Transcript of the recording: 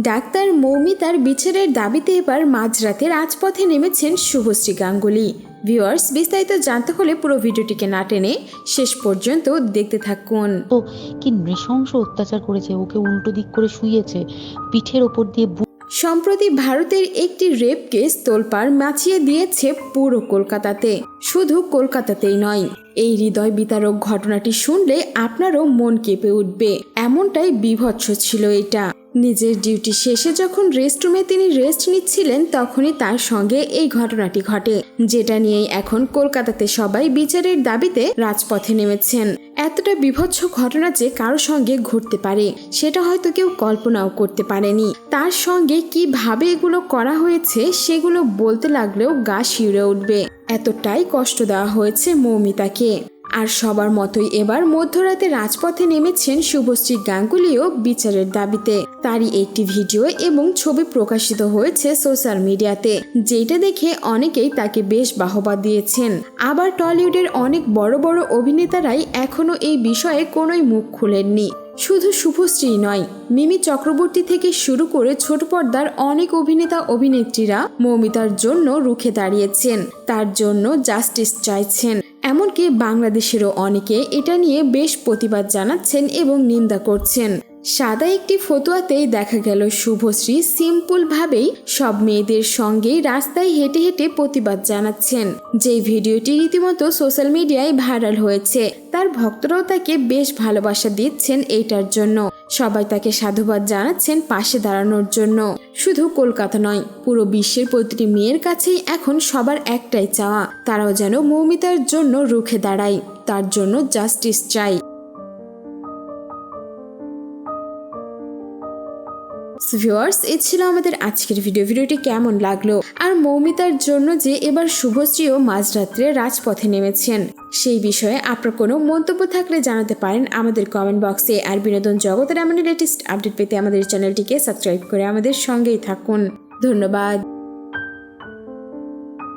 Doctor মৌমিতার বিচারের দাবিতে এবার মাঝরাতে রাজপথে নেমেছেন শুভশ্রী গাঙ্গুলি। ভিউয়ার্স, বিস্তারিত জানতে হলে পুরো ভিডিওটিকে না টেনে শেষ পর্যন্ত দেখতে থাকুন। তো কি নৃশংস অত্যাচার করেছে, ওকে উল্টো দিক করে শুইয়েছে, পিঠের ওপর দিয়ে। সম্প্রতি ভারতের একটি রেপ কেস তোলপাড় মাছিয়ে দিয়েছে পুরো কলকাতাতে। শুধু কলকাতাতেই নয়, এই হৃদয় বিতারক ঘটনাটি শুনলে আপনারও মন কেঁপে উঠবে, এমনটাই বীভৎস ছিল এটা। নিজের ডিউটি শেষে যখন রেস্টরুমে তিনি রেস্ট নিচ্ছিলেন, তখনই তার সঙ্গে এই ঘটনাটি ঘটে, যেটা নিয়েই এখন কলকাতাতে সবাই বিচারের দাবিতে রাজপথে নেমেছেন। এতটা বীভৎস ঘটনা যে কারো সঙ্গে ঘটতে পারে, সেটা হয়তো কেউ কল্পনাও করতে পারেনি। তার সঙ্গে কিভাবে এগুলো করা হয়েছে সেগুলো বলতে লাগলেও গা শিউরে উঠবে, এতটাই কষ্ট দেওয়া হয়েছে মৌমিতাকে। আর সবার মতোই এবার মধ্যরাতে রাজপথে নেমেছেন শুভশ্রী গাঙ্গুলিও বিচারের দাবিতে। তারই একটি ভিডিও এবং ছবি প্রকাশিত হয়েছে সোশ্যাল মিডিয়াতে, যেটা দেখে অনেকেই তাকে বেশ বাহবা দিয়েছেন। আবার টলিউডের অনেক বড় বড় অভিনেতারাই এখনো এই বিষয়ে কোনোই মুখ খুলেননি। শুধু শুভশ্রী নয়, মিমি চক্রবর্তী থেকে শুরু করে ছোট পর্দার অনেক অভিনেতা অভিনেত্রীরা মৌমিতার জন্য রুখে দাঁড়িয়েছেন, তার জন্য জাস্টিস চাইছেন। এমনকি বাংলাদেশেরও অনেকে এটা নিয়ে বেশ প্রতিবাদ জানাচ্ছেন এবং নিন্দা করছেন। সাদা একটি ফতোয়াতেই দেখা গেল শুভশ্রী সিম্পল ভাবেই সব মেয়েদের সঙ্গেই রাস্তায় হেঁটে হেঁটে প্রতিবাদ জানাচ্ছেন। যে ভিডিওটি রীতিমতো সোশ্যাল মিডিয়ায় ভাইরাল হয়েছে, তার ভক্তরাও তাকে বেশ ভালোবাসা দিচ্ছেন এইটার জন্য। সবাই তাকে সাধুবাদ জানাচ্ছেন পাশে দাঁড়ানোর জন্য। শুধু কলকাতা নয়, পুরো বিশ্বের প্রতিটি মেয়ের কাছেই এখন সবার একটাই চাওয়া, তারাও যেন মৌমিতার জন্য রুখে দাঁড়ায়, তার জন্য জাস্টিস চাই। ভিউয়ার্স, এ ছিল আমাদের আজকের ভিডিওটি কেমন লাগলো? আর মৌমিতার জন্য যে এবার শুভশ্রীও মাঝরাত্রে রাজপথে নেমেছেন, সেই বিষয়ে আপনার কোনো মন্তব্য থাকলে জানাতে পারেন আমাদের কমেন্ট বক্সে। আর বিনোদন জগতের এমন লেটেস্ট আপডেট পেতে আমাদের চ্যানেলটিকে সাবস্ক্রাইব করে আমাদের সঙ্গেই থাকুন। ধন্যবাদ।